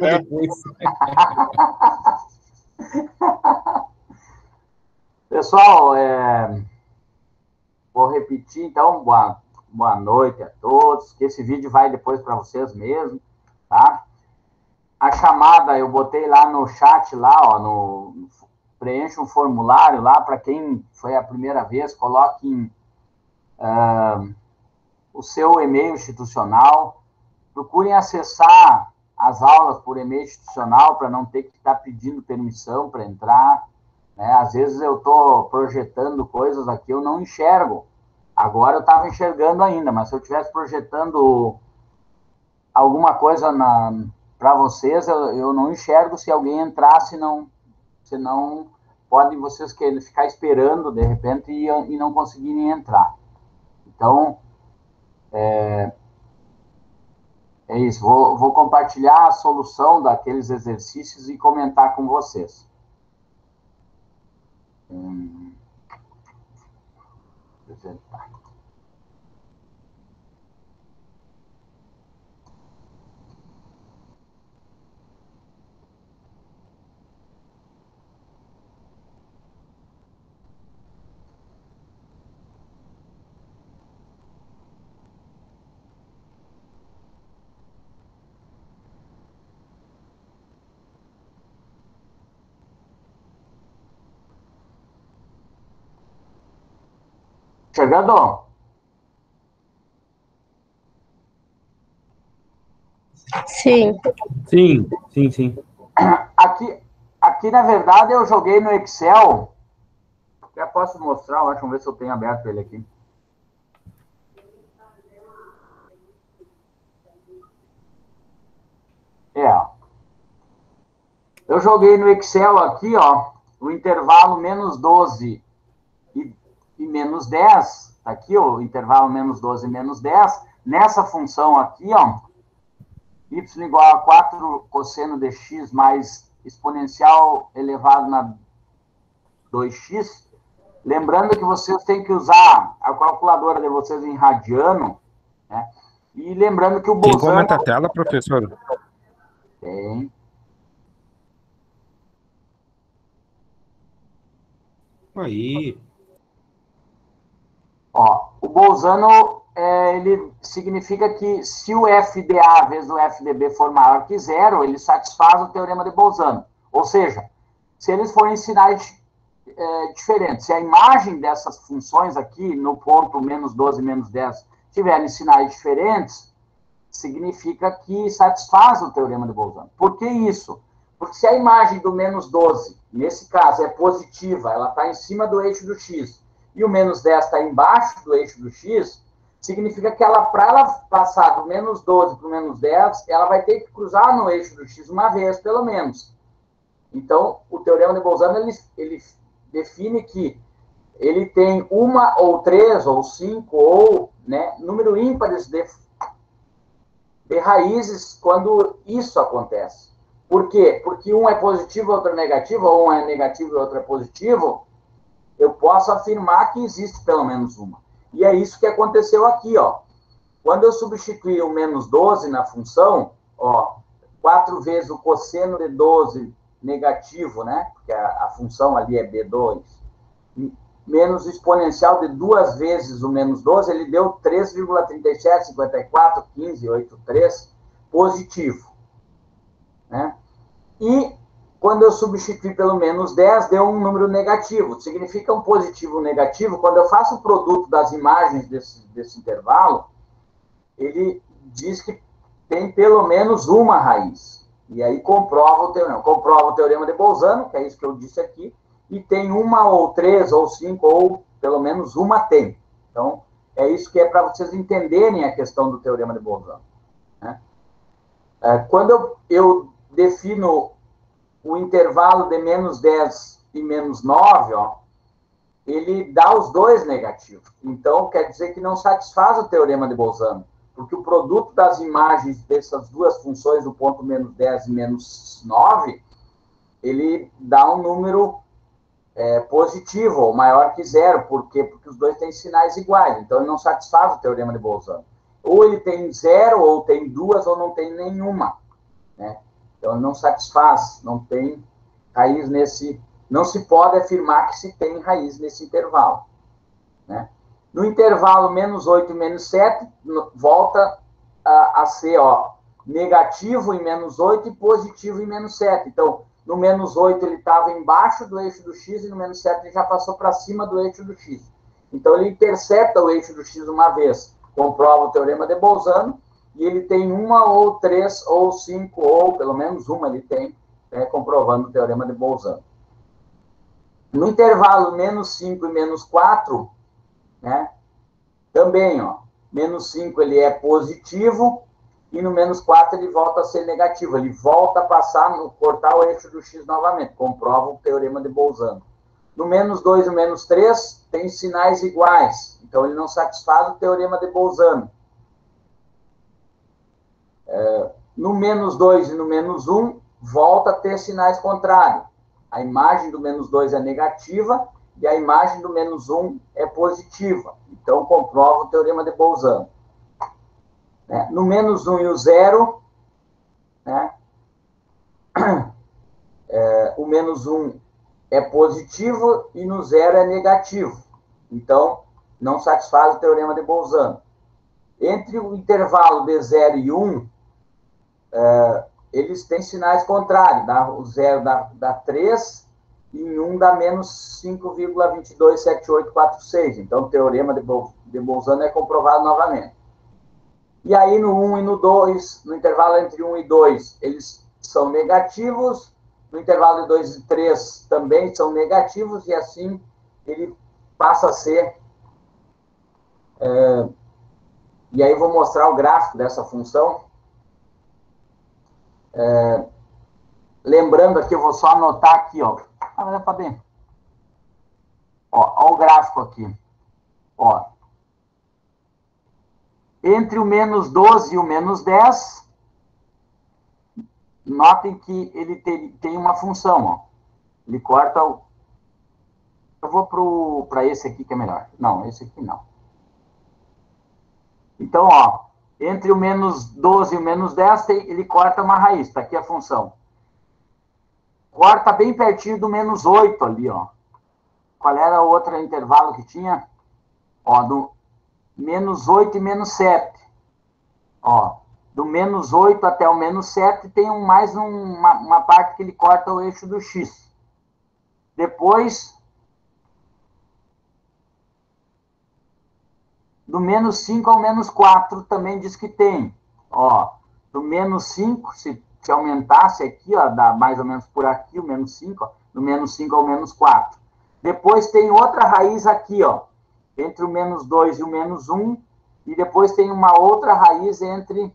depois. Pessoal, vou repetir, então, boa noite a todos, que esse vídeo vai depois para vocês mesmo, tá? A chamada eu botei lá no chat, lá, ó, preencha um formulário lá, para quem foi a primeira vez, coloque o seu e-mail institucional, procurem acessar as aulas por e-mail institucional, para não ter que estar pedindo permissão para entrar, né? Às vezes eu estou projetando coisas aqui, eu não enxergo. Agora eu estava enxergando ainda, mas se eu estivesse projetando alguma coisa para vocês, eu não enxergo se alguém entrar, senão podem vocês ficar esperando, de repente, e não conseguirem entrar. Então, é isso. Vou compartilhar a solução daqueles exercícios e comentar com vocês. Apresentar. Chegando? Sim. Sim. Aqui, na verdade, eu joguei no Excel. Já posso mostrar, vamos ver se eu tenho aberto ele aqui. Eu joguei no Excel aqui, ó, o intervalo menos 12 e menos 10. Tá aqui, ó, o intervalo menos 12 e menos 10. Nessa função aqui, ó, y igual a 4 cosseno de x mais exponencial elevado na 2x. Lembrando que vocês têm que usar a calculadora de vocês em radiano, né? E lembrando que o Quem Bolzano... comenta a tela, professor? Tem. Aí. Ó, o Bolzano, ele significa que se o FDA vezes o FDB for maior que zero, ele satisfaz o teorema de Bolzano. Ou seja, se eles forem sinais diferentes, se a imagem dessas funções aqui, no ponto menos 12, menos 10, tiverem sinais diferentes, significa que satisfaz o teorema de Bolzano. Por que isso? Porque se a imagem do menos 12, nesse caso, é positiva, ela está em cima do eixo do x, e o menos 10 está embaixo do eixo do x, significa que para ela passar do menos 12 para o menos 10, ela vai ter que cruzar no eixo do x uma vez, pelo menos. Então, o teorema de Bolzano, ele define que ele tem uma, ou 3, ou 5, ou, né, número ímpares de raízes quando isso acontece. Por quê? Porque um é positivo, outro é negativo, ou um é negativo e outro é positivo, eu posso afirmar que existe pelo menos uma. E é isso que aconteceu aqui, ó. Quando eu substituir o menos 12 na função, ó, 4 vezes o cosseno de 12 negativo, né? Porque a função ali é B2, menos o exponencial de 2 vezes o menos 12, ele deu 3,37541583 positivo, né? E quando eu substituir pelo menos 10, deu um número negativo. Significa um positivo ou um negativo. Quando eu faço o produto das imagens desse intervalo, ele diz que tem pelo menos uma raiz. E aí comprova o teorema de Bolzano, que é isso que eu disse aqui, e tem uma, ou 3, ou 5, ou pelo menos uma tem. Então, é isso que é para vocês entenderem a questão do teorema de Bolzano, né? Quando eu defino o intervalo de menos 10 e menos 9, ó, ele dá os dois negativos. Então, quer dizer que não satisfaz o teorema de Bolzano, porque o produto das imagens dessas duas funções, do ponto menos 10 e menos 9, ele dá um número positivo, ou maior que zero. Por quê? Porque os dois têm sinais iguais. Então, ele não satisfaz o teorema de Bolzano. Ou ele tem zero, ou tem duas, ou não tem nenhuma, né? Então, ele não satisfaz, não tem raiz nesse... Não se pode afirmar que se tem raiz nesse intervalo, né? No intervalo menos 8 e menos 7, volta a ser, ó, negativo em menos 8 e positivo em menos 7. Então, no menos 8 ele estava embaixo do eixo do x e no menos 7 ele já passou para cima do eixo do x. Então, ele intercepta o eixo do x uma vez, comprova o teorema de Bolzano, e ele tem uma ou três ou cinco, ou pelo menos uma ele tem, né, comprovando o teorema de Bolzano. No intervalo menos 5 e menos 4, né, também, ó, menos 5 ele é positivo, e no menos 4 ele volta a ser negativo. Ele volta a passar, cortar o eixo do x novamente, comprova o teorema de Bolzano. No menos 2 e menos 3, tem sinais iguais. Então, ele não satisfaz o teorema de Bolzano. No menos 2 e no menos 1, volta a ter sinais contrários. A imagem do menos 2 é negativa e a imagem do menos 1 é positiva. Então, comprova o teorema de Bolzano. No menos 1 e o 0, né, o menos 1 é positivo e no 0 é negativo. Então, não satisfaz o teorema de Bolzano. Entre o intervalo de 0 e 1, eles têm sinais contrários. O 0 dá 3 e em 1 dá menos 5,227846. Então, o teorema de Bolzano é comprovado novamente. E aí, no 1 e no 2, no intervalo entre 1 e 2, eles são negativos. No intervalo de 2 e 3 também são negativos. E assim, ele passa a ser... E aí, vou mostrar o gráfico dessa função. Lembrando aqui, eu vou só anotar aqui, ó. Ah, tá bem. Ó o gráfico aqui. Ó. Entre o menos 12 e o menos 10, notem que ele tem uma função, ó. Ele corta o... Eu vou para esse aqui que é melhor. Não, esse aqui não. Então, ó, entre o menos 12 e o menos 10, ele corta uma raiz. Está aqui a função. Corta bem pertinho do menos 8 ali, ó. Qual era o outro intervalo que tinha? Ó, do menos 8 e menos 7. Ó, do menos 8 até o menos 7 tem uma parte que ele corta o eixo do x. Depois, do menos 5 ao menos 4 também diz que tem. Ó, do menos 5, se aumentasse aqui, ó, dá mais ou menos por aqui, o menos 5, ó, do menos 5 ao menos 4. Depois tem outra raiz aqui, ó, entre o menos 2 e o menos 1, e depois tem uma outra raiz entre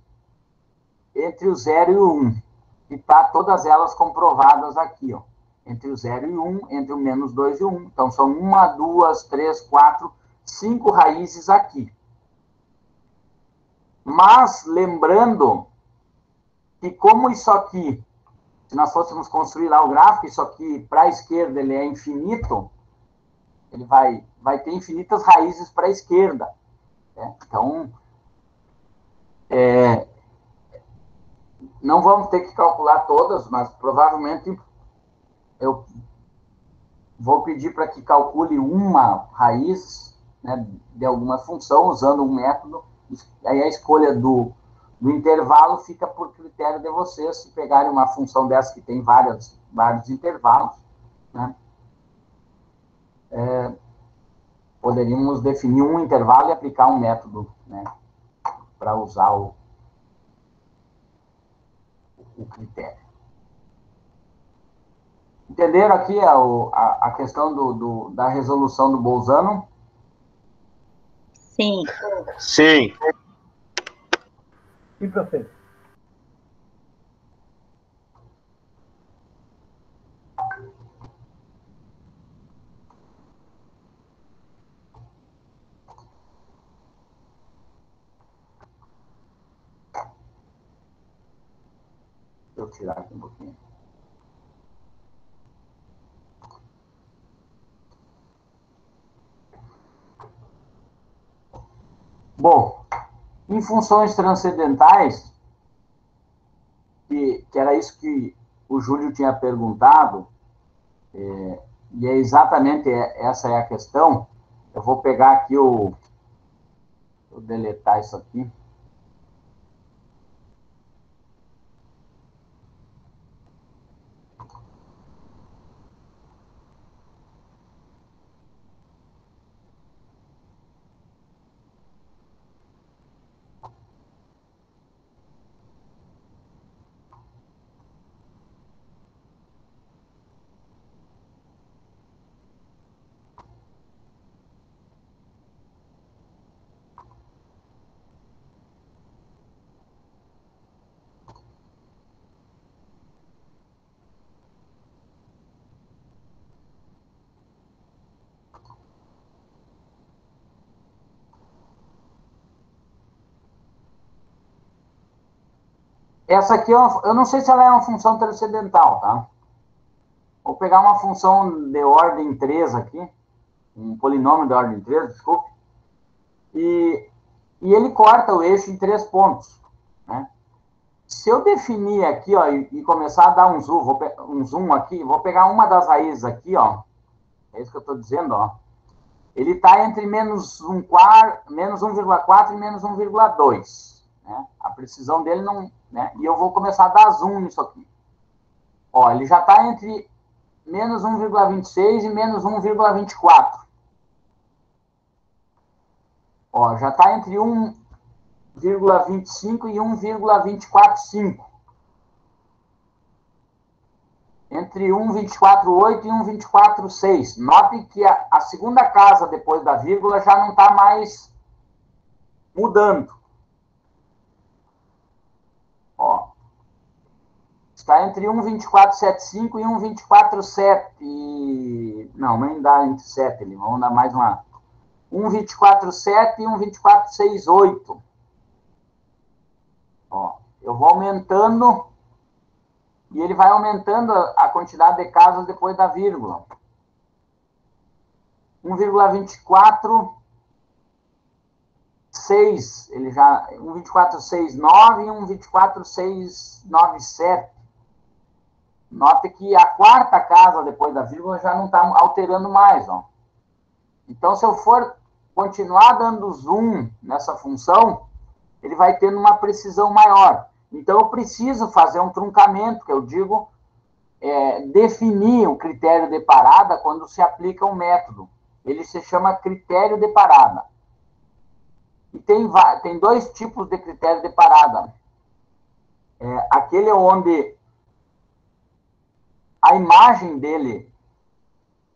o 0 e o 1. E está todas elas comprovadas aqui, ó. Entre o 0 e o 1, entre o menos 2 e o 1. Então, são 1, 2, 3, 4, 5 raízes aqui. Mas, lembrando que como isso aqui, se nós fôssemos construir lá o gráfico, isso aqui para a esquerda ele é infinito, ele vai ter infinitas raízes para a esquerda. Né? Então, não vamos ter que calcular todas, mas provavelmente eu vou pedir para que calcule uma raiz, né, de alguma função, usando um método. Aí a escolha do intervalo fica por critério de vocês, se pegarem uma função dessa que tem vários intervalos, né, poderíamos definir um intervalo e aplicar um método, né, para usar o critério. Entenderam aqui a questão da resolução do Bolzano? Sim. Sim. Sim, professor. Deixa eu tirar aqui um pouquinho. Bom, em funções transcendentais, que era isso que o Júlio tinha perguntado, e é exatamente essa é a questão. Eu vou pegar aqui vou deletar isso aqui. Essa aqui, eu não sei se ela é uma função transcendental, tá? Vou pegar uma função de ordem 3 aqui, um polinômio de ordem 3, desculpe, e ele corta o eixo em 3 pontos, né? Se eu definir aqui, ó, e começar a dar um zoom aqui, vou pegar uma das raízes aqui, ó, é isso que eu estou dizendo, ó, ele está entre menos 1,4 e menos 1,2, né? A precisão dele não, né? E eu vou começar a dar zoom nisso aqui. Ó, ele já está entre menos 1,26 e menos 1,24. Ó, já está entre 1,25 e 1,245. Entre 1,248 e 1,246. Note que a segunda casa depois da vírgula já não está mais mudando. Ó, está entre 1,2475 e 1,247. Não, nem dá entre 7, vamos dar mais uma. 1,247 e 1,2468. Ó, eu vou aumentando e ele vai aumentando a quantidade de casas depois da vírgula. 1,246, ele já 1,2469 e 1,24697. Note que a quarta casa depois da vírgula já não está alterando mais, ó. Então, se eu for continuar dando zoom nessa função, ele vai tendo uma precisão maior. Então, eu preciso fazer um truncamento, que eu digo, definir o critério de parada quando se aplica um método. Ele se chama critério de parada. E tem 2 tipos de critério de parada. Aquele onde a imagem dele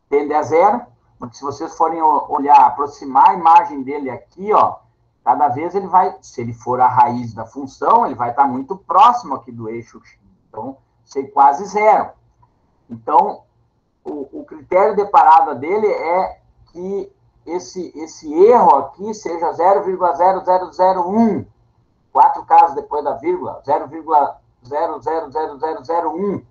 tende a 0, porque se vocês forem olhar, aproximar a imagem dele aqui, ó, cada vez ele vai, se ele for a raiz da função, ele vai estar muito próximo aqui do eixo x. Então, ser quase 0. Então, o critério de parada dele é que esse erro aqui seja 0,0001, 4 casos depois da vírgula, 0,000001.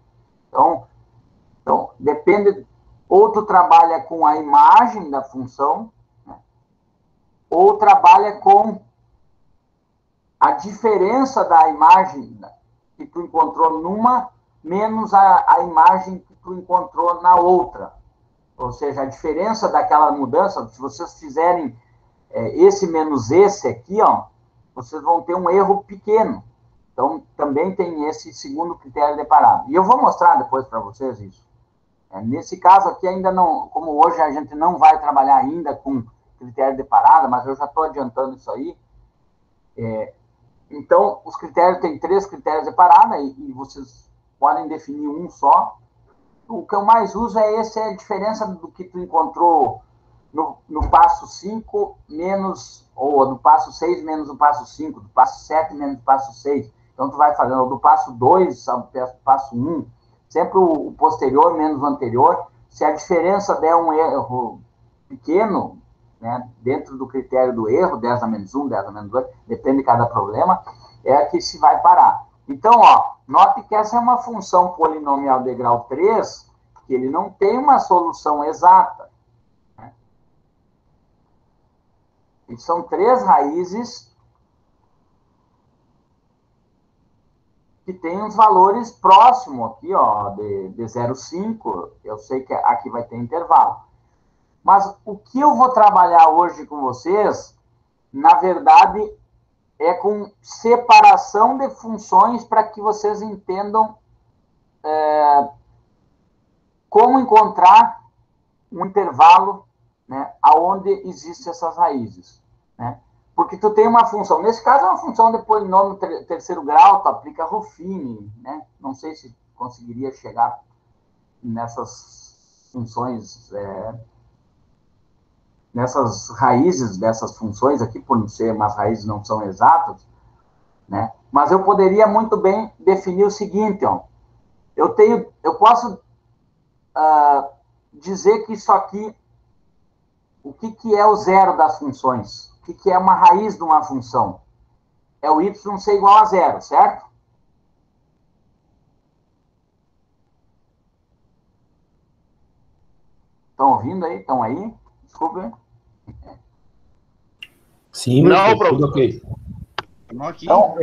Então, depende, ou tu trabalha com a imagem da função, né, ou trabalha com a diferença da imagem que tu encontrou numa, menos a imagem que tu encontrou na outra. Ou seja, a diferença daquela mudança, se vocês fizerem esse menos esse aqui, ó, vocês vão ter um erro pequeno. Então, também tem esse segundo critério de parada. E eu vou mostrar depois para vocês isso. Nesse caso aqui, ainda não, como hoje a gente não vai trabalhar ainda com critério de parada, mas eu já estou adiantando isso aí. Então, os critérios, tem 3 critérios de parada, e vocês podem definir um só. O que eu mais uso é a diferença do que tu encontrou no passo 5 menos, ou do passo 6 menos o passo 5, do passo 7 menos o passo 6. Então, tu vai fazendo do passo 2 ao passo 1, sempre o posterior menos o anterior. Se a diferença der um erro pequeno, né, dentro do critério do erro, 10 a menos 1, 10 a menos 2, depende de cada problema, é que se vai parar. Então, ó, note que essa é uma função polinomial de grau 3, que ele não tem uma solução exata. Né? E são 3 raízes que tem uns valores próximos aqui, ó, de 0,5, eu sei que aqui vai ter intervalo. Mas o que eu vou trabalhar hoje com vocês, na verdade, é com separação de funções para que vocês entendam como encontrar um intervalo, né, aonde existem essas raízes, né? Porque tu tem uma função, nesse caso é uma função de polinômio terceiro grau, tu aplica Ruffini, né? Não sei se conseguiria chegar nessas funções, nessas raízes dessas funções aqui, por não ser, umas raízes não são exatas, né? Mas eu poderia muito bem definir o seguinte, ó, eu posso dizer que isso aqui, o que é o zero das funções? O que é uma raiz de uma função? É o y ser igual a zero, certo? Estão ouvindo aí? Estão aí? Desculpe. Sim, Não, professor, tudo ok. Então,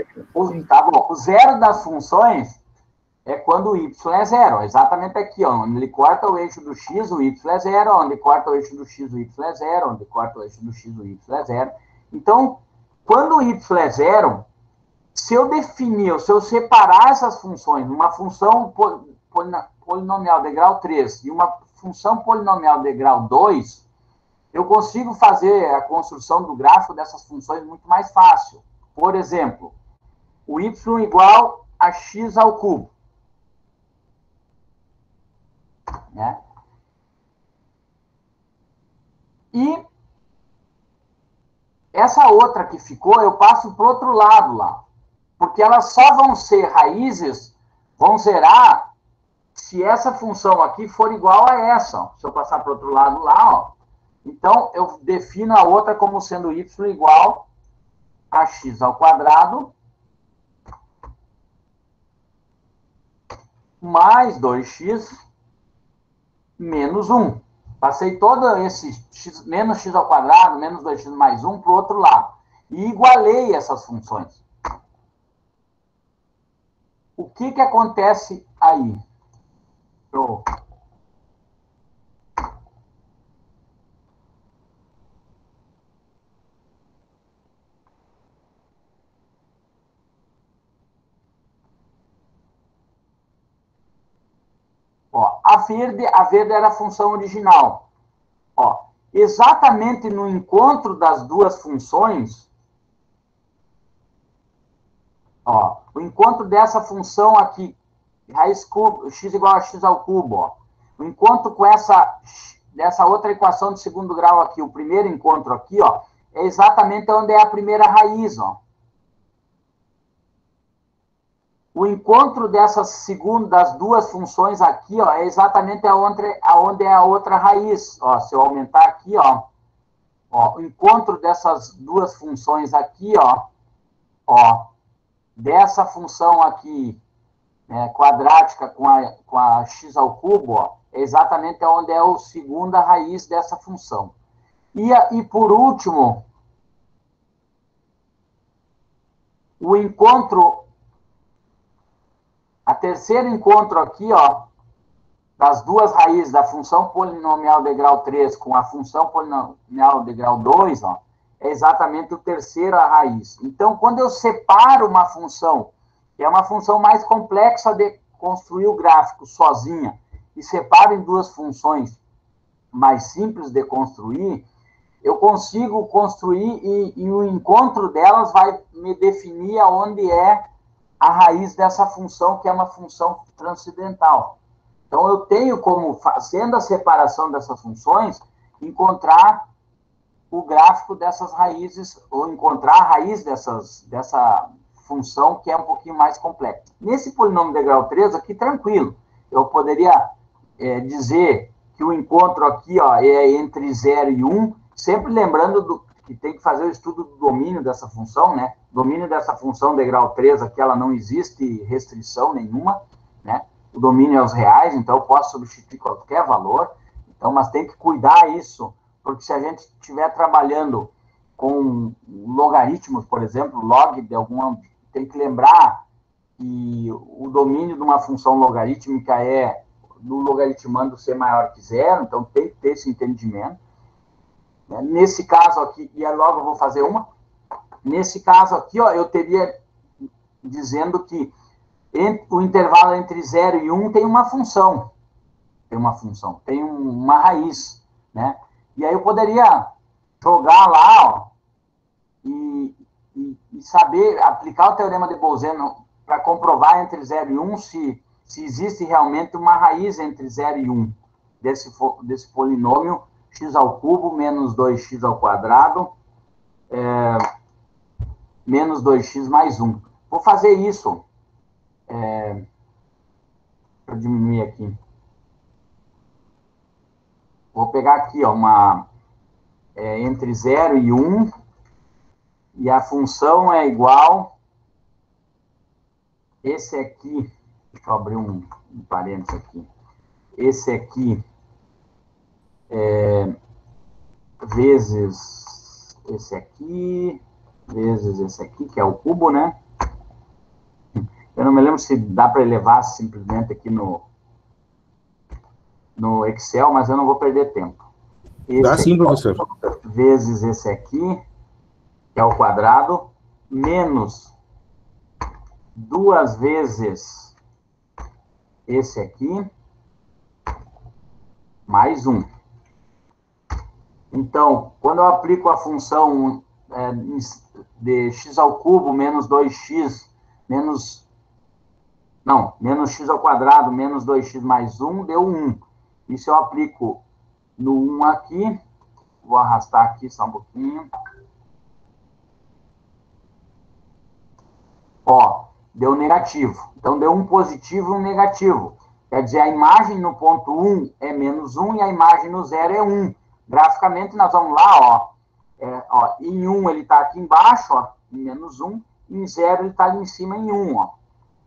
tá bom. O zero das funções é quando o y é zero. Exatamente aqui, ó. Onde ele corta o eixo do x, o y é zero. Onde corta o eixo do x, o y é zero. Onde corta o eixo do x, o y é zero. Então, quando o y é zero, se eu separar essas funções, uma função polinomial de grau 3 e uma função polinomial de grau 2, eu consigo fazer a construção do gráfico dessas funções muito mais fácil. Por exemplo, o y igual a x ao cubo, né? E essa outra que ficou, eu passo para o outro lado lá. Porque elas só vão ser raízes, vão zerar, se essa função aqui for igual a essa. Ó. Se eu passar para o outro lado lá, ó, então eu defino a outra como sendo y igual a x ao quadrado mais 2x menos 1. Passei todo esse x, menos x ao quadrado, menos 2x mais 1 para o outro lado. E igualei essas funções. O que acontece aí? Show. Ó, a verde era a função original. Ó, exatamente no encontro das duas funções, ó, o encontro dessa função aqui, raiz cubo, x igual a x ao cubo, ó, o encontro com dessa outra equação de segundo grau aqui, o primeiro encontro aqui, ó, é exatamente onde é a primeira raiz, ó. O encontro das duas funções aqui, ó, é exatamente aonde é a outra raiz. Ó, se eu aumentar aqui, ó, o encontro dessas duas funções aqui, ó, dessa função aqui, né, quadrática com a x ao cubo, ó, é exatamente onde é a segunda raiz dessa função. E por último, o encontro, a terceiro encontro aqui, ó, das duas raízes da função polinomial de grau 3 com a função polinomial de grau 2, ó, é exatamente o terceiro a raiz. Então, quando eu separo uma função, que é uma função mais complexa de construir o gráfico sozinha, e separo em duas funções mais simples de construir, eu consigo construir e o encontro delas vai me definir aonde é a raiz dessa função, que é uma função transcendental. Então, eu tenho como, fazendo a separação dessas funções, encontrar o gráfico dessas raízes, ou encontrar a raiz dessa função, que é um pouquinho mais complexa. Nesse polinômio de grau 3, aqui, tranquilo. Eu poderia dizer que o encontro aqui, ó, é entre 0 e 1, sempre lembrando que tem que fazer o estudo do domínio dessa função, né? Domínio dessa função de grau 3, aqui ela não existe restrição nenhuma, né? O domínio é os reais, então eu posso substituir qualquer valor. Então, mas tem que cuidar isso, porque se a gente estiver trabalhando com logaritmos, por exemplo, log de alguma, tem que lembrar que o domínio de uma função logarítmica é no logaritmando ser maior que zero, então tem que ter esse entendimento. Nesse caso aqui, e logo eu vou fazer uma, nesse caso aqui, ó, eu teria dizendo que o intervalo entre 0 e 1 tem uma função, tem uma raiz, né? E aí eu poderia jogar lá, ó, e saber aplicar o teorema de Bolzano para comprovar entre 0 e 1 se existe realmente uma raiz entre 0 e 1 desse polinômio x ao cubo menos 2x ao quadrado menos 2x mais 1. Vou fazer isso. Deixa eu diminuir aqui. Vou pegar aqui, ó, entre 0 e 1, e a função é igual. Esse aqui, deixa eu abrir um parênteses aqui. Esse aqui vezes esse aqui, vezes esse aqui, que é o cubo, né? Eu não me lembro se dá para elevar simplesmente aqui no Excel, mas eu não vou perder tempo. Dá sim, professor. Vezes esse aqui, que é o quadrado, menos 2 vezes esse aqui, mais 1. Então, quando eu aplico a função de x ao cubo menos 2x menos x ao quadrado menos 2x mais 1, deu 1. E se eu aplico no 1 aqui, vou arrastar aqui só um pouquinho. Ó, deu negativo. Então, deu um positivo e um negativo. Quer dizer, a imagem no ponto 1 é menos 1 e a imagem no 0 é 1. Graficamente, nós vamos lá, ó, em 1 ele está aqui embaixo, ó, em menos 1, em 0 ele está ali em cima em 1, ó.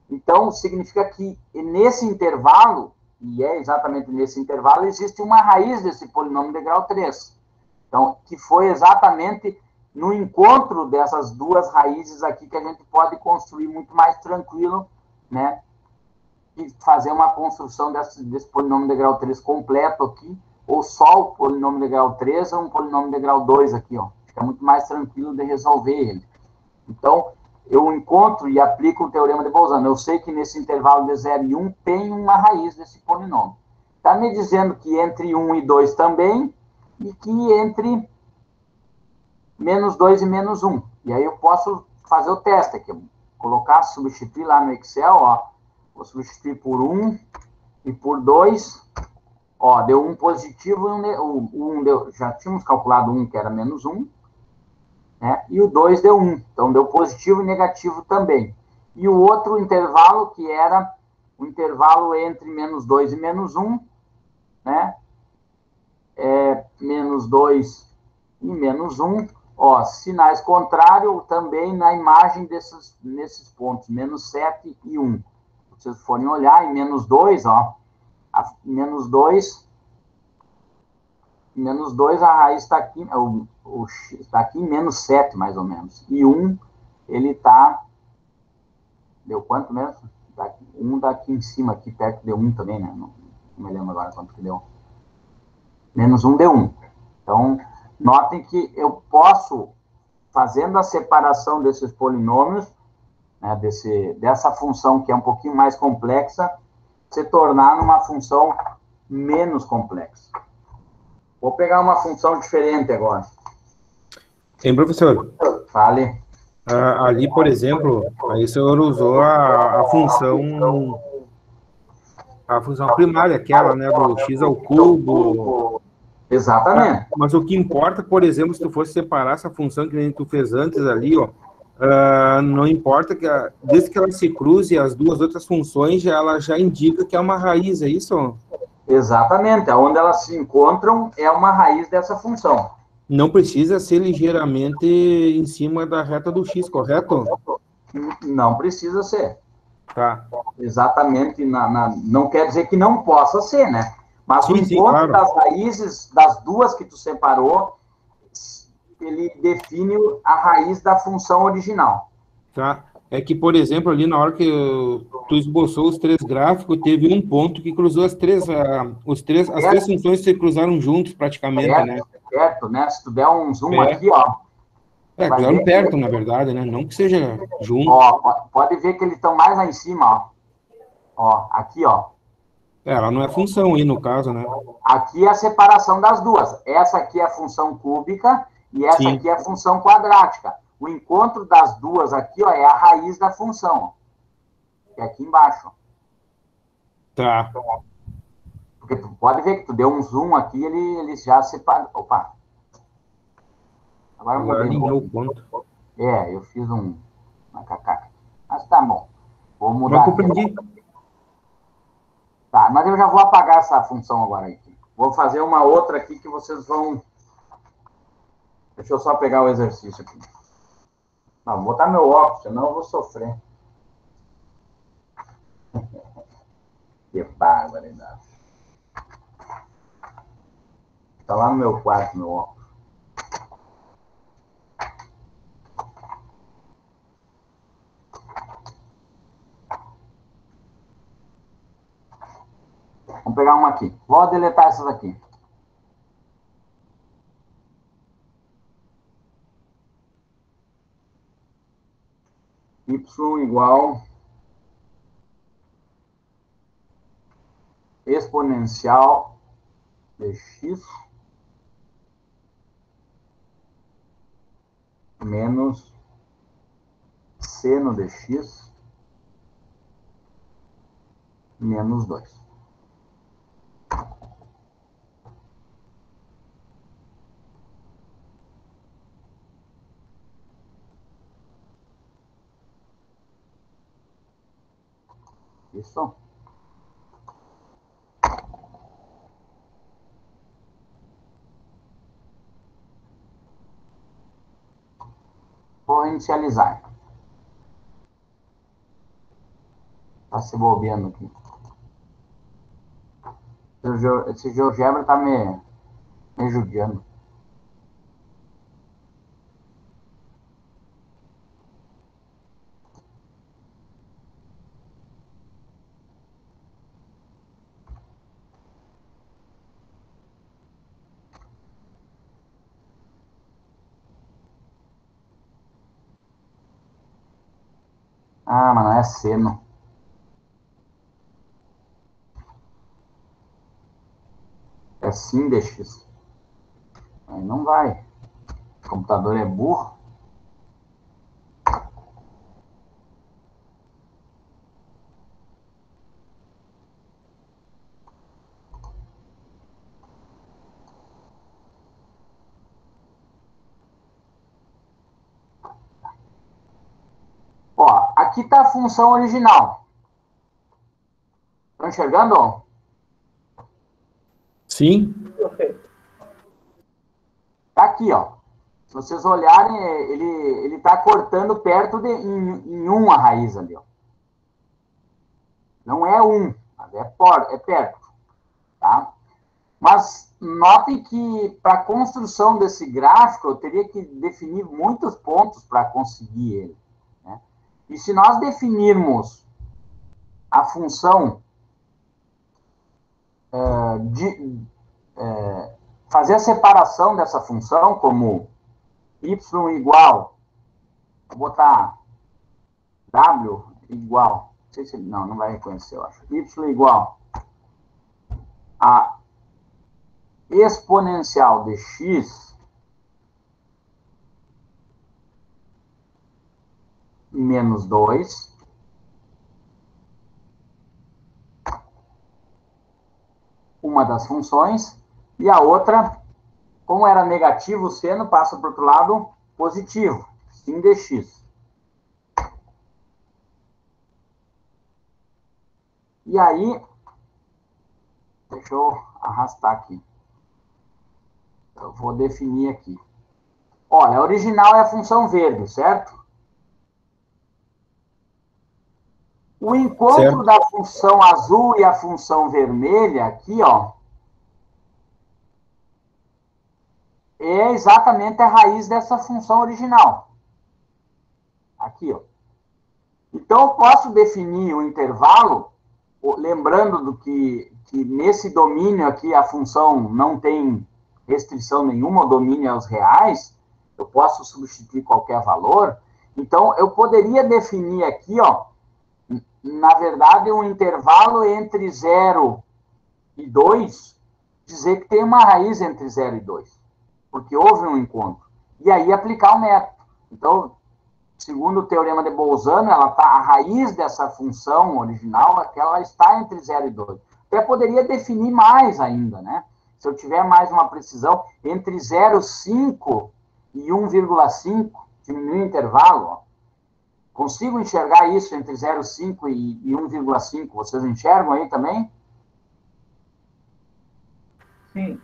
Então, significa que nesse intervalo, e é exatamente nesse intervalo, existe uma raiz desse polinômio de grau 3. Então, que foi exatamente no encontro dessas duas raízes aqui que a gente pode construir muito mais tranquilo, né? E fazer uma construção desse polinômio de grau 3 completo aqui, ou só o polinômio de grau 3 ou um polinômio de grau 2 aqui, ó. Fica muito mais tranquilo de resolver ele. Então, eu encontro e aplico o teorema de Bolzano. Eu sei que nesse intervalo de 0 e 1 tem uma raiz desse polinômio. Está me dizendo que entre 1 e 2 também, e que entre menos 2 e menos 1. E aí eu posso fazer o teste aqui. Colocar, substituir lá no Excel, ó. Vou substituir por 1 e por 2. Ó, deu um positivo e um deu, já tínhamos calculado 1, que era menos 1. Né? E o 2 deu 1. Então, deu positivo e negativo também. E o outro intervalo, que era o intervalo entre menos 2 e menos 1, né? Menos 2 e menos 1. Ó, sinais contrários também na imagem nesses pontos, menos 7 e 1. Se vocês forem olhar, em menos 2, ó, menos 2 a raiz está aqui, está aqui em menos 7, mais ou menos. E 1, ele está... Deu quanto mesmo? 1 está aqui em cima, aqui perto de 1 também, né? Não me lembro agora quanto que deu. Menos 1 deu 1. Então, notem que eu posso, fazendo a separação desses polinômios, né, dessa função que é um pouquinho mais complexa, se tornar numa função menos complexa. Vou pegar uma função diferente agora. Hein, professor? Fale. Ali, por exemplo, aí o senhor usou a função primária, aquela, né, do x ao cubo. Exatamente. Mas o que importa, por exemplo, se tu fosse separar essa função que tu fez antes ali, ó, não importa, desde que ela se cruze as duas outras funções, ela já indica que é uma raiz, é isso? Exatamente, onde elas se encontram é uma raiz dessa função. Não precisa ser ligeiramente em cima da reta do x, correto? Não precisa ser. Tá. Exatamente, não quer dizer que não possa ser, né? Mas Sim, o encontro claro. das raízes das duas que tu separou, ele define a raiz da função original. Tá. É que, por exemplo, ali na hora que tu esboçou os três gráficos, teve um ponto que cruzou as três funções se cruzaram juntos praticamente, né? Perto, né? Se tu der um zoom É, aqui, ó, vai cruzaram ver que, perto, na verdade, né? Não que seja junto. ó, pode ver que eles estão mais lá em cima, ó. Ó, aqui, ó. Ela não é função aí, no caso, né? Aqui é a separação das duas. Essa aqui é a função cúbica e essa Sim, aqui é a função quadrática. O encontro das duas aqui, ó, é a raiz da função, ó, que é aqui embaixo. tá. Porque tu pode ver que tu deu um zoom aqui, ele já separa. Opa, agora eu Agora mudei um alinhou o pouquinho. ponto. É, eu fiz uma cacaca. Mas tá bom. Vou Mas mudar aqui. compreendi. Tá, mas eu já vou apagar essa função agora aqui. Vou fazer uma outra aqui que vocês vão. Deixa eu só pegar o exercício aqui. Não, vou botar meu óculos, senão eu vou sofrer. Que barbaridade. Tá lá no meu quarto, meu óculos. Vamos pegar uma aqui. Vou deletar essas aqui. Y igual exponencial de x menos seno de x menos 2. Isso. Vou inicializar. Tá se bobeando aqui. Esse GeoGebra tá me judiando. Ah, mas não é seno. É sim de x. Aí não vai. O computador é burro. Ó, aqui tá a função original. Estão enxergando? Sim, Tá aqui, ó. Se vocês olharem, ele tá cortando perto em um a raiz ali, ó. Não é um, mas é perto, tá? Mas notem que para a construção desse gráfico eu teria que definir muitos pontos para conseguir ele, né? E se nós definirmos a função fazer a separação dessa função como y igual, vou botar w igual, não sei se não vai reconhecer, eu acho, y igual a exponencial de x menos 2, uma das funções, e a outra, como era negativo o seno, passa para o outro lado positivo, sim dx. E aí, deixa eu arrastar aqui. Eu vou definir aqui. Olha, a original é a função verde, certo? O encontro certo. da função azul e a função vermelha aqui, ó, é exatamente a raiz dessa função original. Aqui, ó. Então, eu posso definir o intervalo, lembrando que nesse domínio aqui a função não tem restrição nenhuma, o domínio é os reais, eu posso substituir qualquer valor. Então, eu poderia definir aqui, ó, na verdade, um intervalo entre 0 e 2, dizer que tem uma raiz entre 0 e 2, porque houve um encontro. E aí aplicar o método. Então, segundo o teorema de Bolzano, a raiz dessa função original é que ela está entre 0 e 2. Até poderia definir mais ainda, né? Se eu tiver mais uma precisão, entre 0,5 e 1,5, diminuir o intervalo, ó. Consigo enxergar isso entre 0,5 e 1,5? Vocês enxergam aí também? Sim.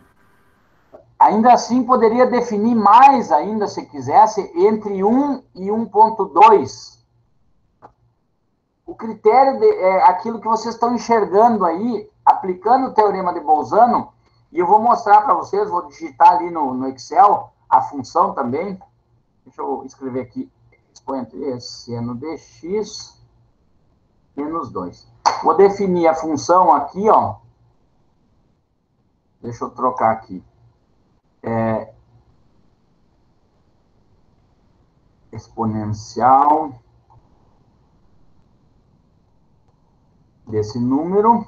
Ainda assim, poderia definir mais ainda, se quisesse, entre 1 e 1,2. O critério é aquilo que vocês estão enxergando aí, aplicando o teorema de Bolzano, e eu vou mostrar para vocês, vou digitar ali no Excel a função também. Deixa eu escrever aqui, expoente seno de x menos 2. Vou definir a função aqui, ó. Deixa eu trocar aqui. Exponencial desse número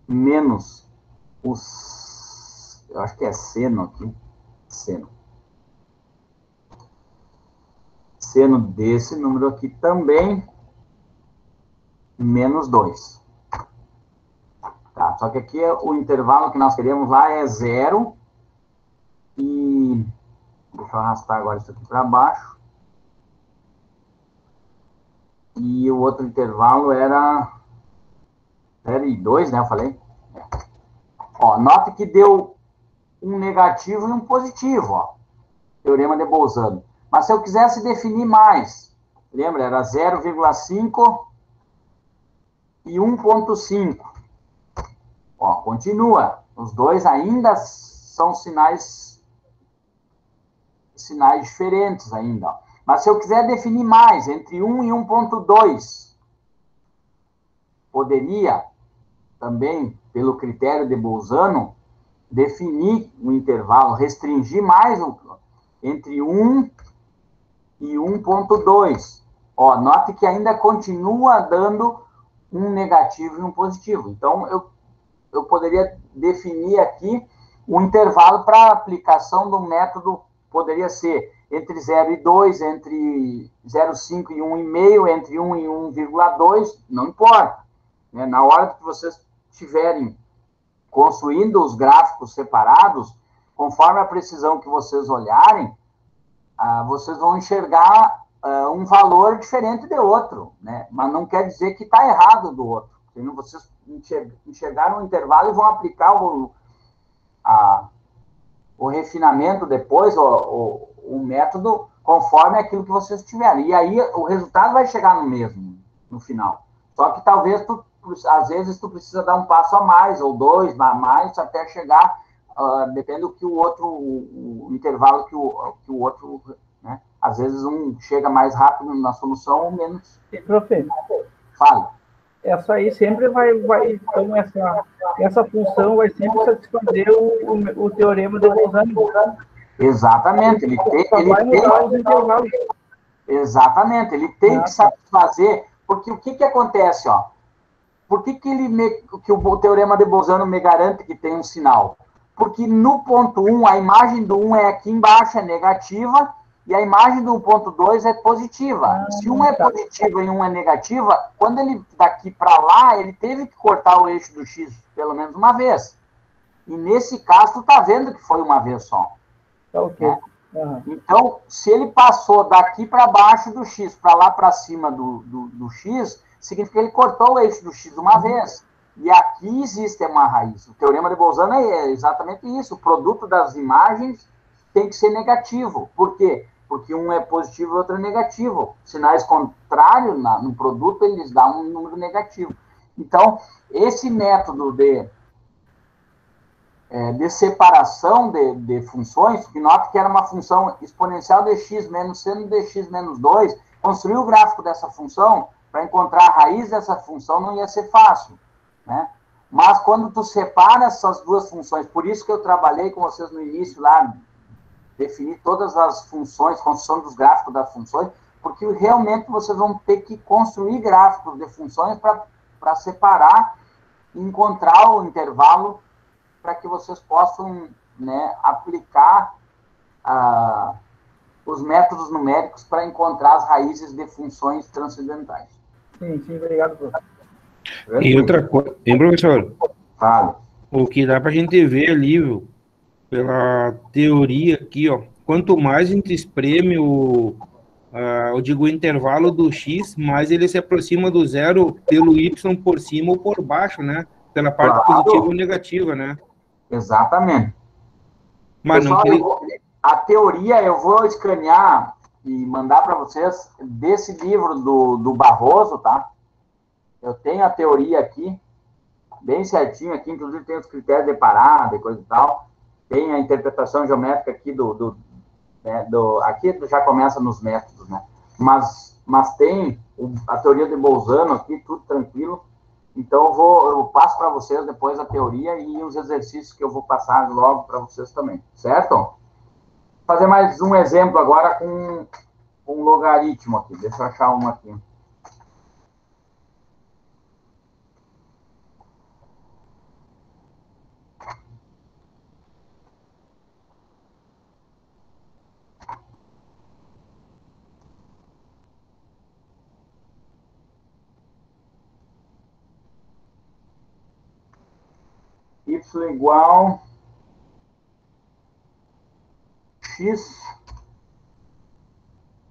menos os... Eu acho que é seno aqui. Seno. Seno desse número aqui também menos 2. Tá, só que aqui o intervalo que nós queremos lá é 0 e... Deixa eu arrastar agora isso aqui para baixo. E o outro intervalo era 2, né? Eu falei. Ó, note que deu um negativo e um positivo, ó. Teorema de Bolzano. Mas se eu quisesse definir mais, lembra? Era 0,5 e 1,5. Ó, continua. Os dois ainda são sinais diferentes ainda. Ó. Mas se eu quiser definir mais, entre 1 e 1,2, poderia também, pelo critério de Bolzano, definir um intervalo, restringir mais entre 1 e 1,2. Ó, note que ainda continua dando um negativo e um positivo. Então, eu poderia definir aqui um intervalo para aplicação do método, poderia ser entre 0 e 2, entre 0,5 e 1,5, entre 1 e 1,2, não importa. Né? Na hora que vocês estiverem construindo os gráficos separados, conforme a precisão que vocês olharem, vocês vão enxergar um valor diferente de outro, né? Mas não quer dizer que está errado do outro. Vocês enxergaram o intervalo e vão aplicar o refinamento depois, o método, conforme aquilo que vocês tiverem. E aí o resultado vai chegar no mesmo, no final. Só que talvez, às vezes, tu precisa dar um passo a mais, ou 2 a mais, até chegar, depende do que o outro, o intervalo que o outro, né? Às vezes um chega mais rápido na solução ou menos. Professor, Fale. Essa aí sempre vai então essa função vai sempre satisfazer o teorema de Bolzano. Exatamente, ele tem que satisfazer, porque o que acontece, ó? Por que o teorema de Bolzano me garante que tem um sinal? Porque no ponto 1, a imagem do 1 é aqui embaixo, é negativa, e a imagem do 1.2 é positiva. Se um é positivo e um é negativa, quando ele daqui para lá, ele teve que cortar o eixo do x pelo menos uma vez. E nesse caso, tu tá vendo que foi uma vez só. Tá ok. Né? Uhum. Então, se ele passou daqui para baixo do x, para lá para cima do x, significa que ele cortou o eixo do x uma vez. E aqui existe uma raiz. O teorema de Bolzano é exatamente isso. O produto das imagens tem que ser negativo. Por quê? Porque um é positivo e o outro é negativo. Sinais contrários no produto, eles dão um número negativo. Então, esse método de separação de funções, que nota que era uma função exponencial de x menos seno de x menos 2, construir o gráfico dessa função, para encontrar a raiz dessa função não ia ser fácil, né? Mas quando tu separa essas duas funções, por isso que eu trabalhei com vocês no início lá, definir todas as funções, construção dos gráficos das funções, porque realmente vocês vão ter que construir gráficos de funções para separar e encontrar o intervalo para que vocês possam, né, aplicar os métodos numéricos para encontrar as raízes de funções transcendentais. Sim, obrigado, professor. E outra coisa, hein, professor? Fala. O que dá para a gente ver ali, viu, pela teoria aqui, ó, quanto mais a gente espreme eu digo o intervalo do x, mais ele se aproxima do zero pelo y por cima ou por baixo, né? Pela parte positiva ou negativa, né? Exatamente. Mas pessoal, não a teoria eu vou escanear e mandar para vocês desse livro do Barroso, tá? Eu tenho a teoria aqui, bem certinho aqui, inclusive tem os critérios de parada e coisa e tal. Tem a interpretação geométrica aqui aqui já começa nos métodos, né? Mas tem a teoria de Bolzano aqui, tudo tranquilo. Então, eu passo para vocês depois a teoria e os exercícios que eu vou passar logo para vocês também, certo? Vou fazer mais um exemplo agora com um logaritmo aqui. Deixa eu achar um aqui. Y igual x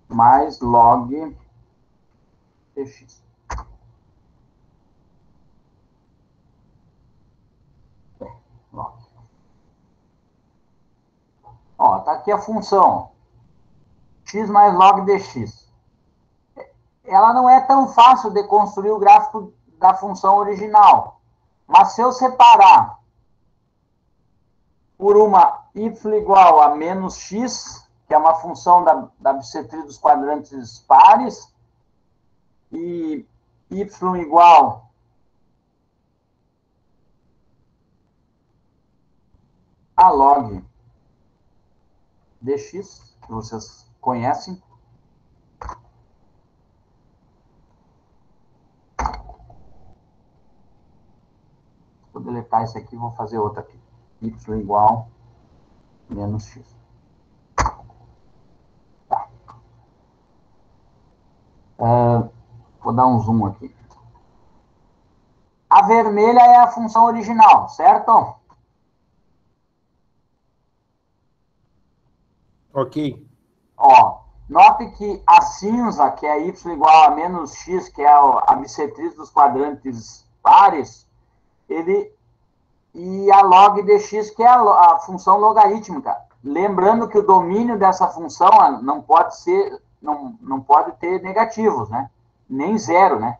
mais log dx. Ó, tá aqui a função x mais log dx. Ela não é tão fácil de construir o gráfico da função original. Mas se eu separar por uma y igual a menos x, que é uma função da bissetriz dos quadrantes pares, e y igual a log dx, que vocês conhecem. Vou deletar isso aqui e vou fazer outra aqui. Y igual menos x. Tá. Vou dar um zoom aqui. A vermelha é a função original, certo? Ok. Ó, note que a cinza, que é y igual a menos x, que é a bissetriz dos quadrantes pares, e a log dx, que é a função logarítmica. Lembrando que o domínio dessa função não pode ter negativos, né? Nem zero, né?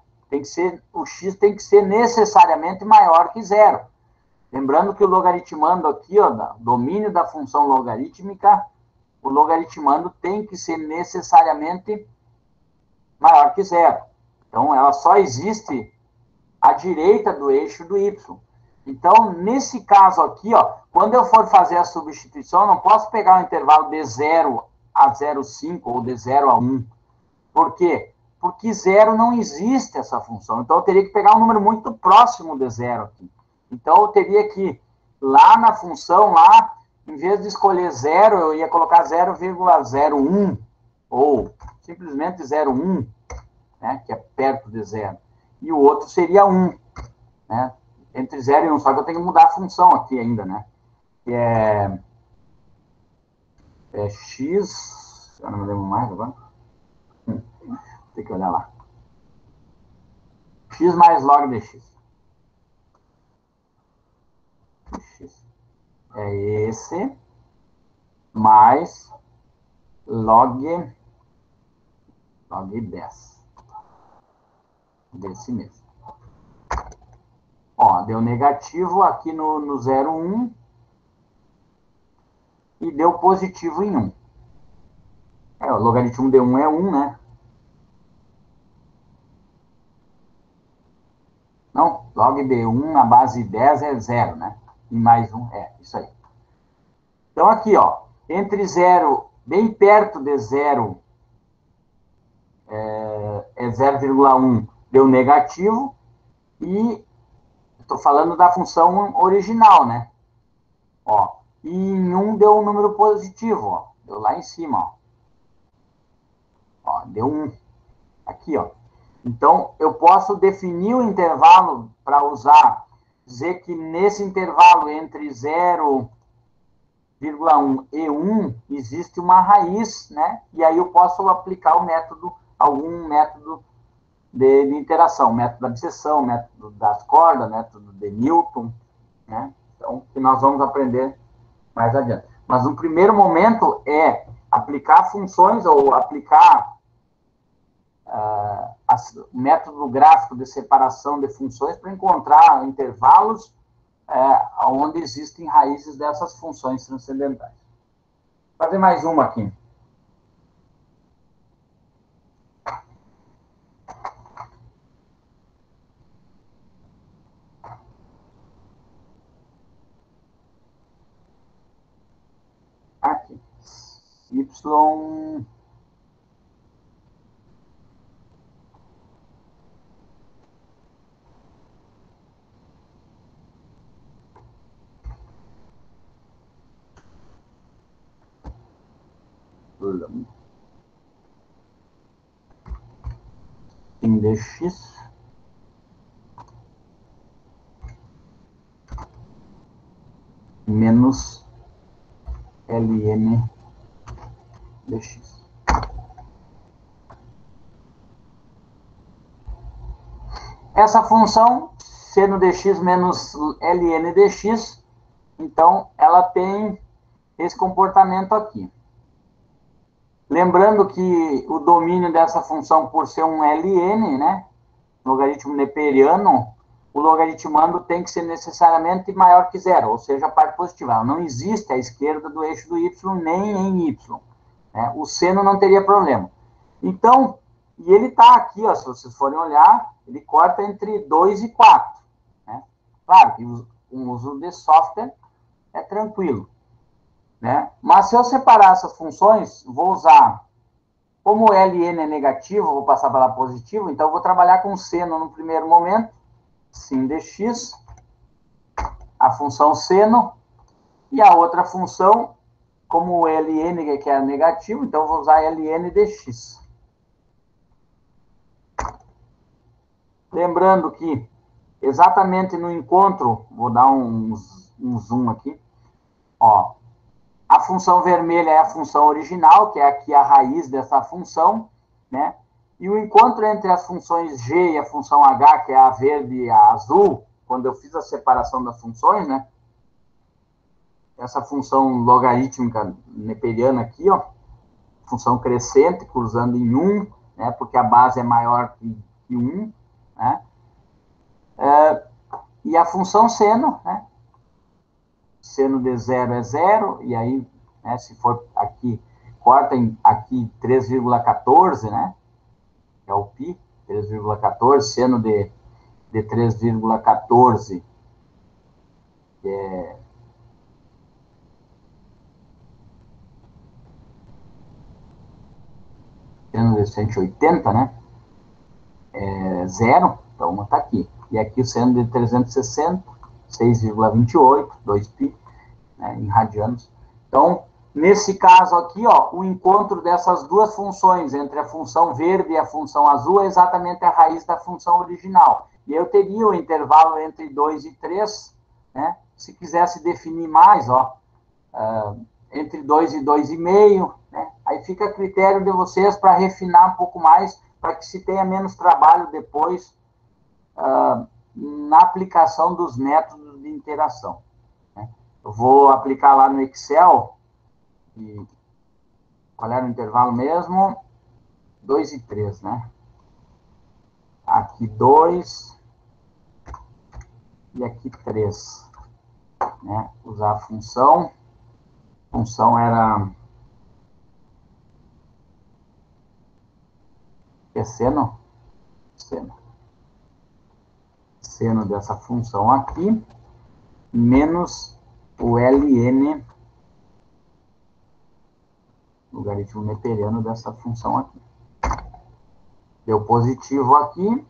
O x tem que ser necessariamente maior que zero. Lembrando que o logaritmando aqui, ó, domínio da função logarítmica, o logaritmando tem que ser necessariamente maior que zero. Então, ela só existe à direita do eixo do y. Então, nesse caso aqui, ó, quando eu for fazer a substituição, eu não posso pegar o intervalo de 0 a 0,5 ou de 0 a 1. Por quê? Porque 0 não existe essa função. Então, eu teria que pegar um número muito próximo de 0 aqui. Então, eu teria que, lá na função, lá, em vez de escolher 0, eu ia colocar 0,01 ou simplesmente 0,1, né, que é perto de 0. E o outro seria 1, né? Entre 0 e 1, só que eu tenho que mudar a função aqui ainda, né? Que é x... Eu não me lembro mais agora. Tem que olhar lá. X mais log dx. X é esse, mais log 10. Desse mesmo. Ó, deu negativo aqui no 0,1 e deu positivo em 1. O logaritmo de 1 é 1, né? log de 1 na base 10 é 0, né? E mais 1, isso aí. Então, aqui, ó, entre 0, bem perto de 0, é 0,1, deu negativo, e estou falando da função original, né? Ó, e em 1 deu um número positivo, ó, deu lá em cima, ó, deu 1, aqui, ó. Então, eu posso definir o intervalo para usar, dizer que nesse intervalo entre 0,1 e 1 existe uma raiz, né? E aí eu posso aplicar o método, algum método de interação, método da abscissão, método das cordas, método de Newton, né? Então, que nós vamos aprender mais adiante. Mas no primeiro momento é aplicar funções ou aplicar o método gráfico de separação de funções para encontrar intervalos onde existem raízes dessas funções transcendentais. Vou fazer mais uma aqui. Aqui. Y... em dx menos ln dx. Essa função, seno dx menos ln dx, então ela tem esse comportamento aqui. Lembrando que o domínio dessa função, por ser um ln, né, logaritmo neperiano, o logaritmando tem que ser necessariamente maior que zero, ou seja, a parte positiva. Ela não existe à esquerda do eixo do y, nem em y. Né? O seno não teria problema. Então, e ele está aqui, ó, se vocês forem olhar, ele corta entre 2 e 4. Né? Claro que o uso de software é tranquilo. Né? Mas se eu separar essas funções, vou usar, como o ln é negativo, vou passar para lá positivo, então eu vou trabalhar com seno no primeiro momento, sin dx, a função seno, e a outra função, como o ln que é negativo, então eu vou usar ln dx. Lembrando que, exatamente no encontro, vou dar um zoom aqui, ó, a função vermelha é a função original, que é aqui a raiz dessa função, né? E o encontro entre as funções g e a função h, que é a verde e a azul, quando eu fiz a separação das funções, né? Essa função logarítmica neperiana aqui, ó, função crescente, cruzando em 1, né? Porque a base é maior que 1, né? E a função seno, né? Seno de 0 é 0, e aí, né, se for aqui, corta aqui 3,14, né? Que é o π, 3,14, seno de 3,14, que é seno de 180, né? É 0, então está aqui. E aqui o seno de 360, 6,28, 2π, né, em radianos. Então, nesse caso aqui, ó, o encontro dessas duas funções, entre a função verde e a função azul, é exatamente a raiz da função original. E eu teria o intervalo entre 2 e 3, né? Se quisesse definir mais, ó, entre 2 e 2,5, né? Aí fica a critério de vocês para refinar um pouco mais, para que se tenha menos trabalho depois na aplicação dos métodos de interação. Né? Eu vou aplicar lá no Excel, e qual era o intervalo mesmo? 2 e 3, né? Aqui 2 e aqui 3. Né? Usar a função. A função era... É seno? Seno. seno dessa função aqui, menos o ln logaritmo neperiano dessa função aqui. Deu positivo aqui,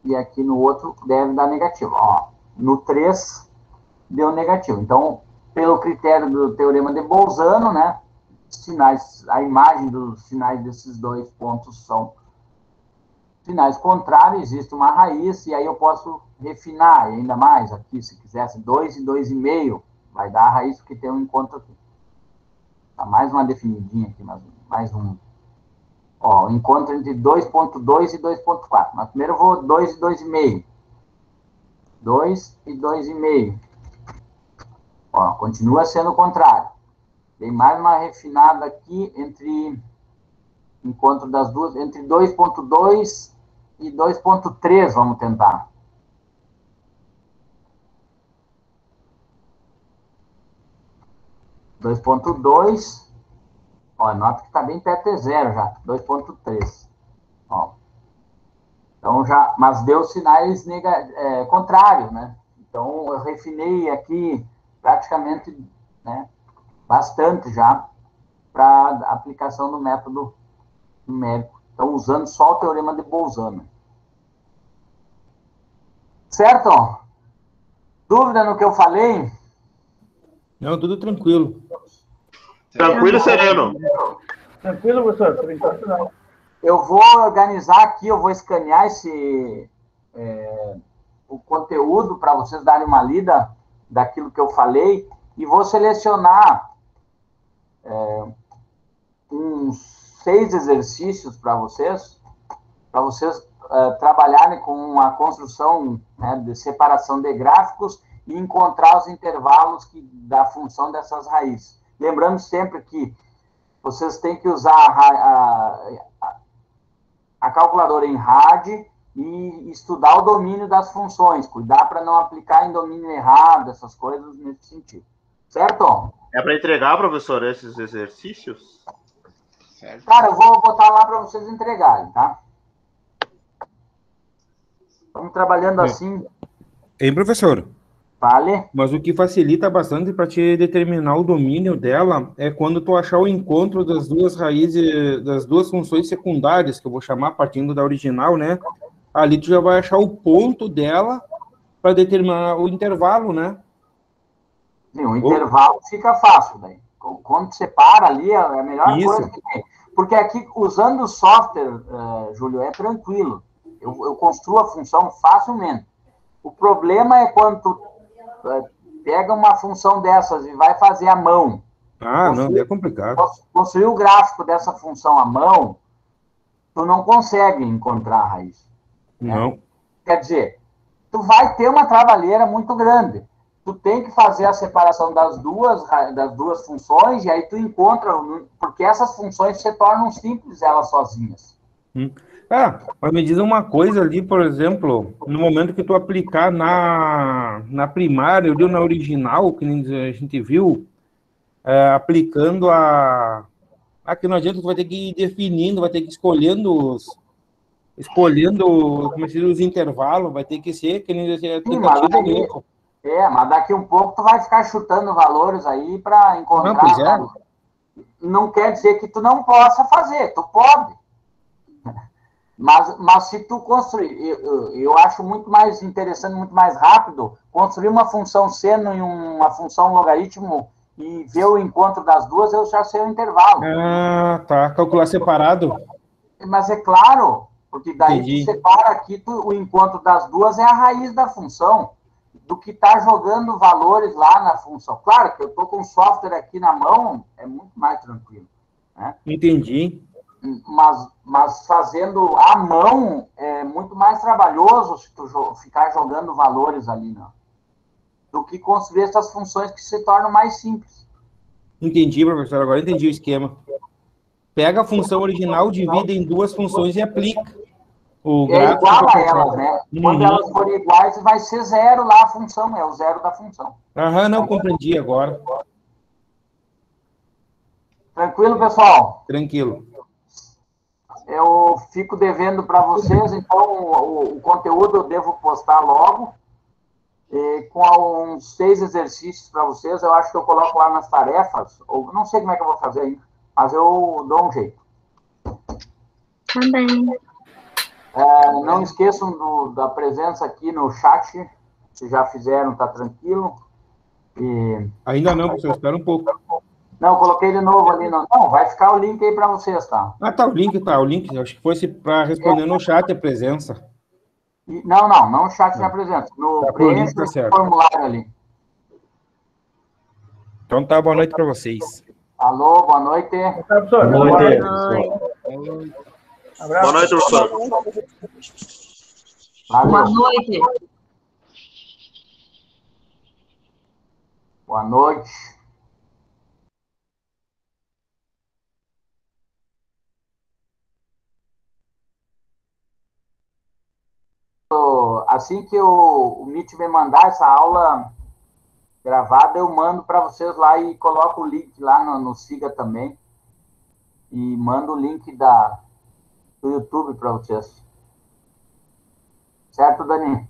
e aqui no outro deve dar negativo. Ó, no 3 deu negativo. Então, pelo critério do teorema de Bolzano, né, sinais, a imagem dos sinais desses dois pontos são sinais contrários, existe uma raiz, e aí eu posso refinar ainda mais aqui, se quisesse, 2 e 2,5, vai dar a raiz, porque tem um encontro aqui. Tá, mais uma definidinha aqui, mais um. Ó, o encontro entre 2,2 e 2,4. Mas primeiro eu vou 2 e 2,5. 2 e 2,5. Ó, continua sendo o contrário. Tem mais uma refinada aqui entre encontro das duas, entre 2,2 e 2,3, vamos tentar. - 2,2. Ó, nota que está bem perto de zero já. 2,3. Ó. Então já, mas deu sinais contrários, né? Então eu refinei aqui praticamente, né, bastante já para aplicação do método numérico. Então usando só o teorema de Bolzano. Certo? Dúvida no que eu falei? Não, tudo tranquilo. Tranquilo e sereno. Tranquilo, professor? Por enquanto, não. Eu vou organizar aqui, eu vou escanear o conteúdo para vocês darem uma lida daquilo que eu falei e vou selecionar uns 6 exercícios para vocês trabalharem com a construção, né, de separação de gráficos e encontrar os intervalos da função dessas raízes. Lembrando sempre que vocês têm que usar a calculadora em RAD e estudar o domínio das funções. Cuidar para não aplicar em domínio errado, essas coisas nesse sentido. Certo? É para entregar, professor, esses exercícios? Certo. Cara, eu vou botar lá para vocês entregarem, tá? Estamos trabalhando assim. Hein, professor? Vale. Mas o que facilita bastante para te determinar o domínio dela é quando tu achar o encontro das duas raízes, das duas funções secundárias, que eu vou chamar partindo da original, né? Ali tu já vai achar o ponto dela para determinar o intervalo, né? Sim, o intervalo fica fácil daí. Quando separa ali, é a melhor coisa que tem. Porque aqui, usando o software, Júlio, é tranquilo. Eu construo a função facilmente. O problema é quando tu pega uma função dessas e vai fazer à mão. Não, é complicado. Construir o gráfico dessa função à mão, tu não consegue encontrar a raiz. Não. Né? Quer dizer, tu vai ter uma trabalheira muito grande. Tu tem que fazer a separação das duas funções e aí tu encontra, porque essas funções se tornam simples elas sozinhas. Mas me diz uma coisa ali, por exemplo, no momento que tu aplicar na primária, ou na original, que nem a gente viu, aplicando aqui não adianta, tu vai ter que ir definindo, vai ter que ir escolhendo como é que os intervalos, vai ter que ser que nem tentativa. Mas daqui um pouco tu vai ficar chutando valores aí para encontrar. Não, pois é. Não quer dizer que tu não possa fazer, tu pode. Mas se tu construir, eu acho muito mais interessante, muito mais rápido, construir uma função seno e uma função logaritmo e ver o encontro das duas, eu já sei o intervalo. Tá. Calcular separado. Mas é claro, porque daí Entendi. tu separa aqui, o encontro das duas é a raiz da função, do que está jogando valores lá na função. Claro que eu estou com o software aqui na mão, é muito mais tranquilo. Né? Entendi. Mas fazendo à mão é muito mais trabalhoso se tu ficar jogando valores ali, não, do que construir essas funções que se tornam mais simples. Entendi, professor. Agora entendi o esquema. Pega a função original, divide em duas funções e aplica. É igual a elas, né? Quando elas forem iguais, vai ser zero lá a função, é o zero da função. Não compreendi agora. Tranquilo, pessoal? Tranquilo. eu fico devendo para vocês, então o conteúdo eu devo postar logo, e com uns 6 exercícios para vocês, eu acho que eu coloco lá nas tarefas, ou não sei como é que eu vou fazer ainda, mas eu dou um jeito. Tá bem. Não esqueçam da presença aqui no chat, se já fizeram, tá tranquilo. E... Ainda não, professor, espera um pouco. Não, eu coloquei de novo ali. Não, vai ficar o link aí para vocês, tá? Ah, tá, o link. Acho que fosse para responder no chat a presença. Não o chat na presença. No link tá certo. Formulário ali. Então tá, boa noite para vocês. Alô, boa noite. Tá, professor? Boa noite. Abraço. Boa noite, professor. Valeu. Boa noite. Boa noite. Assim que o Meet me mandar essa aula gravada, eu mando para vocês lá e coloco o link lá no Siga também. E mando o link do YouTube para vocês. Certo, Dani?